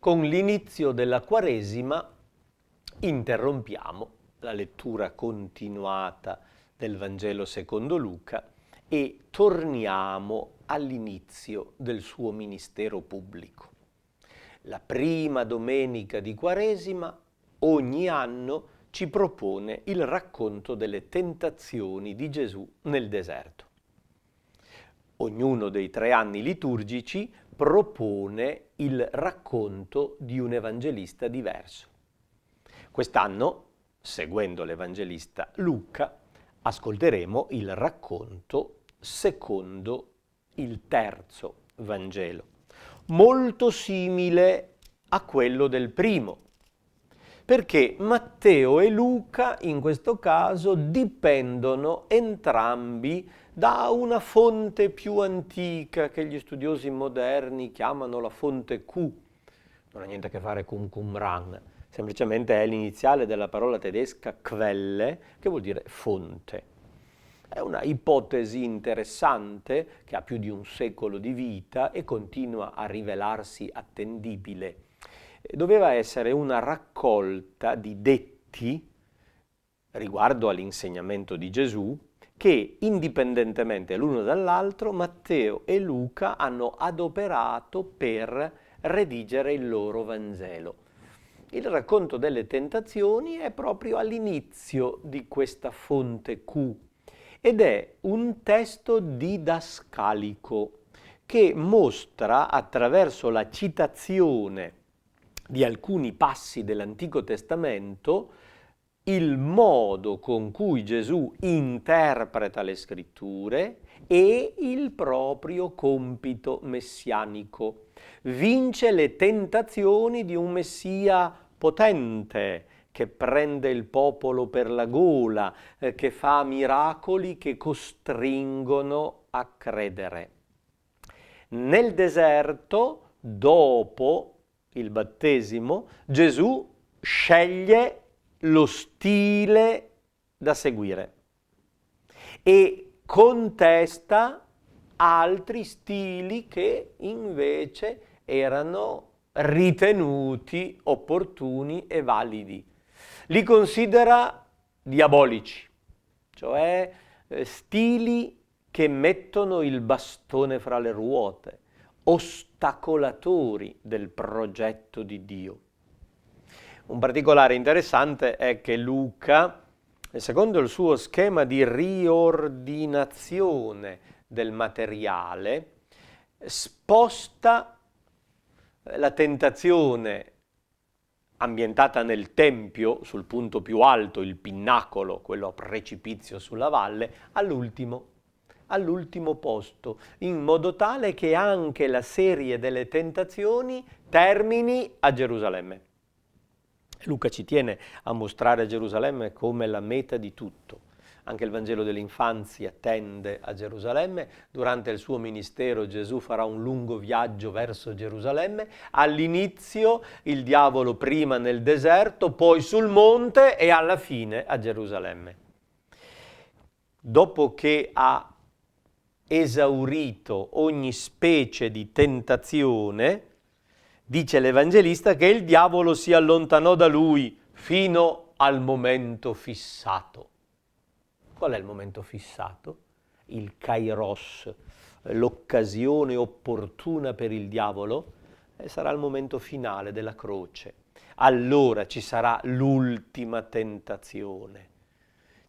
con l'inizio della Quaresima interrompiamo la lettura continuata del Vangelo secondo Luca e torniamo all'inizio del suo ministero pubblico. La prima domenica di Quaresima ogni anno ci propone il racconto delle tentazioni di Gesù nel deserto. Ognuno dei 3 anni liturgici propone il racconto di un evangelista diverso. Quest'anno, seguendo l'evangelista Luca, ascolteremo il racconto secondo il terzo Vangelo, molto simile a quello del primo, perché Matteo e Luca in questo caso dipendono entrambi da una fonte più antica che gli studiosi moderni chiamano la fonte Q. Non ha niente a che fare con Qumran, semplicemente è l'iniziale della parola tedesca Quelle, che vuol dire fonte. È una ipotesi interessante che ha più di un secolo di vita e continua a rivelarsi attendibile. Doveva essere una raccolta di detti riguardo all'insegnamento di Gesù che, indipendentemente l'uno dall'altro, Matteo e Luca hanno adoperato per redigere il loro Vangelo. Il racconto delle tentazioni è proprio all'inizio di questa fonte Q ed è un testo didascalico che mostra attraverso la citazione di alcuni passi dell'Antico Testamento il modo con cui Gesù interpreta le scritture e il proprio compito messianico. Vince le tentazioni di un Messia potente, che prende il popolo per la gola, che fa miracoli che costringono a credere. Nel deserto, dopo il battesimo, Gesù sceglie lo stile da seguire e contesta altri stili che invece erano ritenuti opportuni e validi. Li considera diabolici, cioè stili che mettono il bastone fra le ruote, ostacolatori del progetto di Dio. Un particolare interessante è che Luca, secondo il suo schema di riordinazione del materiale, sposta la tentazione ambientata nel Tempio, sul punto più alto, il pinnacolo, quello a precipizio sulla valle, all'ultimo posto, in modo tale che anche la serie delle tentazioni termini a Gerusalemme. Luca ci tiene a mostrare Gerusalemme come la meta di tutto. Anche il Vangelo dell'infanzia tende a Gerusalemme. Durante il suo ministero Gesù farà un lungo viaggio verso Gerusalemme. All'inizio il diavolo prima nel deserto, poi sul monte e alla fine a Gerusalemme. Dopo che ha esaurito ogni specie di tentazione, dice l'Evangelista che il diavolo si allontanò da lui fino al momento fissato. Qual è il momento fissato? Il kairos, l'occasione opportuna per il diavolo, sarà il momento finale della croce. Allora ci sarà l'ultima tentazione,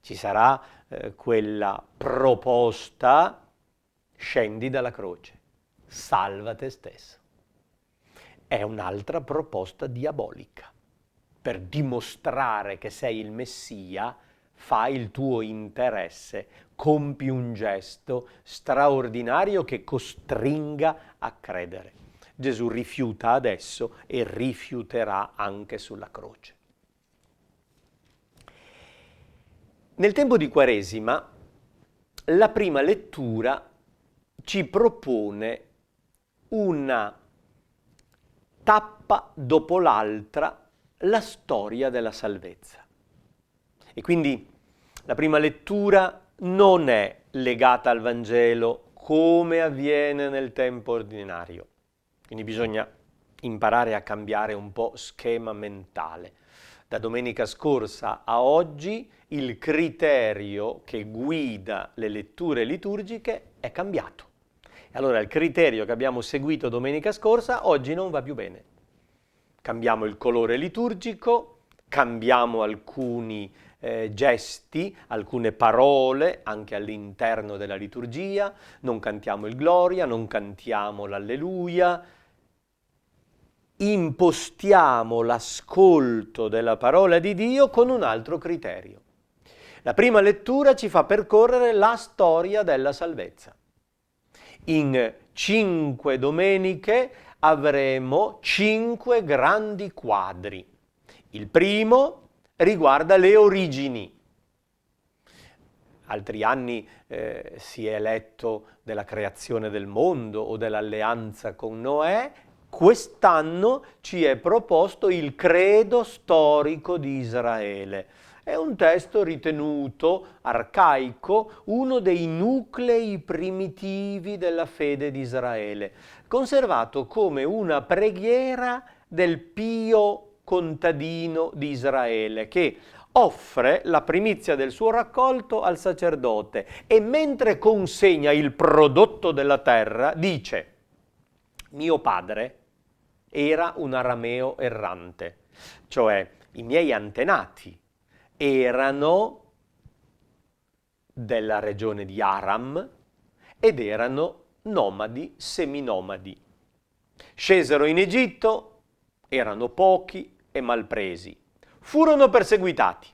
ci sarà quella proposta: scendi dalla croce, salva te stesso. È un'altra proposta diabolica. Per dimostrare che sei il Messia, fai il tuo interesse, compi un gesto straordinario che costringa a credere. Gesù rifiuta adesso e rifiuterà anche sulla croce. Nel tempo di Quaresima, la prima lettura ci propone una tappa dopo l'altra la storia della salvezza. E quindi la prima lettura non è legata al Vangelo come avviene nel tempo ordinario. Quindi bisogna imparare a cambiare un po' schema mentale. Da domenica scorsa a oggi il criterio che guida le letture liturgiche è cambiato. E allora il criterio che abbiamo seguito domenica scorsa oggi non va più bene. Cambiamo il colore liturgico, cambiamo alcuni gesti, alcune parole anche all'interno della liturgia, non cantiamo il Gloria, non cantiamo l'Alleluia, impostiamo l'ascolto della parola di Dio con un altro criterio. La prima lettura ci fa percorrere la storia della salvezza. In 5 domeniche avremo 5 grandi quadri. Il primo riguarda le origini. Altri anni si è letto della creazione del mondo o dell'alleanza con Noè. Quest'anno ci è proposto il credo storico di Israele. È un testo ritenuto arcaico, uno dei nuclei primitivi della fede di Israele, conservato come una preghiera del pio contadino di Israele, che offre la primizia del suo raccolto al sacerdote e mentre consegna il prodotto della terra dice: mio padre era un arameo errante, cioè i miei antenati erano della regione di Aram ed erano nomadi, seminomadi. Scesero in Egitto, erano pochi e malpresi. Furono perseguitati.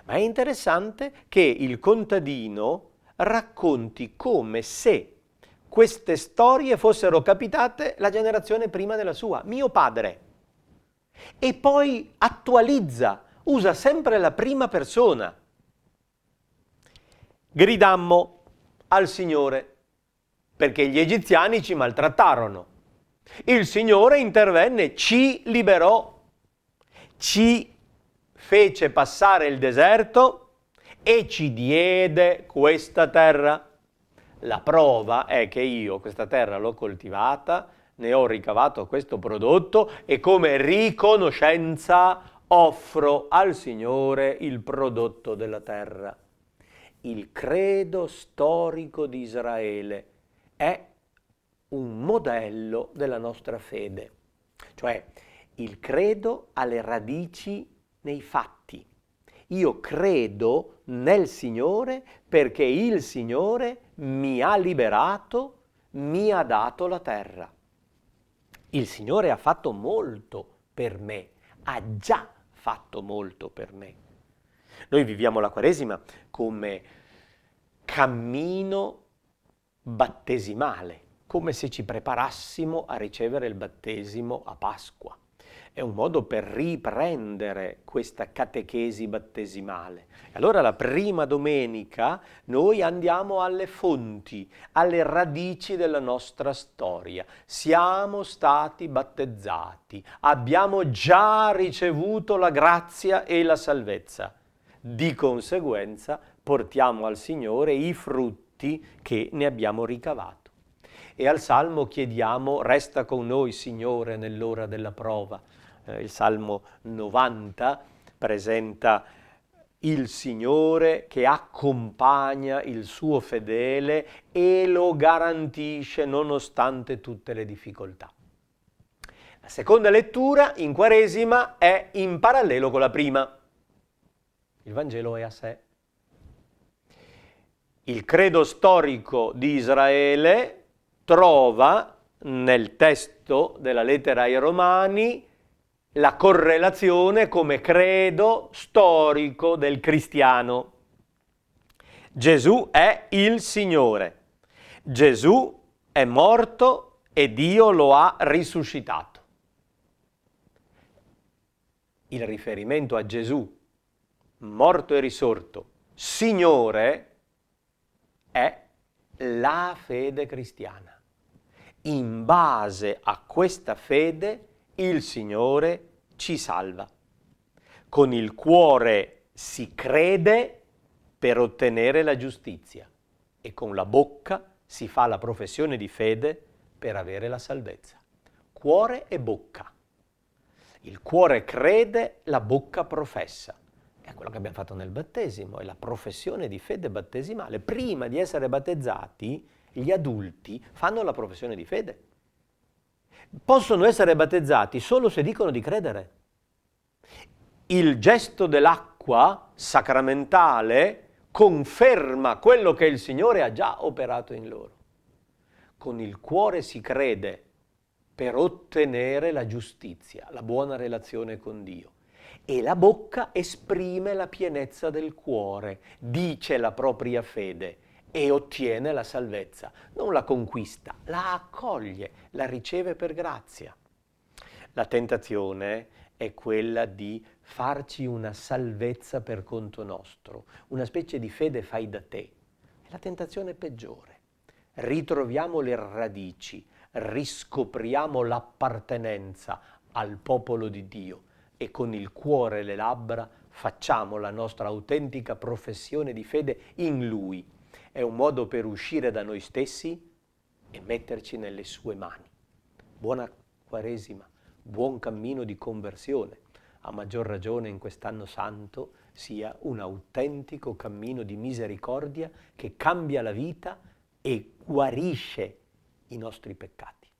Ma è interessante che il contadino racconti come se queste storie fossero capitate la generazione prima della sua, mio padre. E poi attualizza, usa sempre la prima persona. Gridammo al Signore perché gli egiziani ci maltrattarono. Il Signore intervenne, ci liberò, ci fece passare il deserto e ci diede questa terra. La prova è che io questa terra l'ho coltivata, ne ho ricavato questo prodotto e come riconoscenza offro al Signore il prodotto della terra. Il credo storico di Israele è un modello della nostra fede, cioè il credo ha le radici nei fatti. Io credo nel Signore perché il Signore mi ha liberato, mi ha dato la terra. Il Signore ha fatto molto per me, ha già fatto molto per me. Noi viviamo la Quaresima come cammino battesimale, come se ci preparassimo a ricevere il battesimo a Pasqua. È un modo per riprendere questa catechesi battesimale. Allora la prima domenica noi andiamo alle fonti, alle radici della nostra storia. Siamo stati battezzati, abbiamo già ricevuto la grazia e la salvezza. Di conseguenza portiamo al Signore i frutti che ne abbiamo ricavato. E al Salmo chiediamo: resta con noi, Signore, nell'ora della prova. Il Salmo 90 presenta il Signore che accompagna il suo fedele e lo garantisce nonostante tutte le difficoltà. La seconda lettura in Quaresima è in parallelo con la prima. Il Vangelo è a sé. Il credo storico di Israele trova nel testo della lettera ai Romani la correlazione come credo storico del cristiano. Gesù è il Signore. Gesù è morto e Dio lo ha risuscitato. Il riferimento a Gesù, morto e risorto, Signore, è la fede cristiana. In base a questa fede il Signore ci salva. Con il cuore si crede per ottenere la giustizia e con la bocca si fa la professione di fede per avere la salvezza. cuore e bocca. Il cuore crede, la bocca professa. È quello che abbiamo fatto nel battesimo, è la professione di fede battesimale. Prima di essere battezzati, gli adulti fanno la professione di fede. Possono essere battezzati solo se dicono di credere. Il gesto dell'acqua sacramentale conferma quello che il Signore ha già operato in loro. Con il cuore si crede per ottenere la giustizia, la buona relazione con Dio. E la bocca esprime la pienezza del cuore, dice la propria fede e ottiene la salvezza. Non la conquista, la accoglie, la riceve per grazia. La tentazione è quella di farci una salvezza per conto nostro, una specie di fede fai da te. È la tentazione peggiore. Ritroviamo le radici, riscopriamo l'appartenenza al popolo di Dio e con il cuore e le labbra facciamo la nostra autentica professione di fede in Lui. È un modo per uscire da noi stessi e metterci nelle sue mani. Buona Quaresima, buon cammino di conversione. A maggior ragione in quest'anno santo sia un autentico cammino di misericordia che cambia la vita e guarisce i nostri peccati.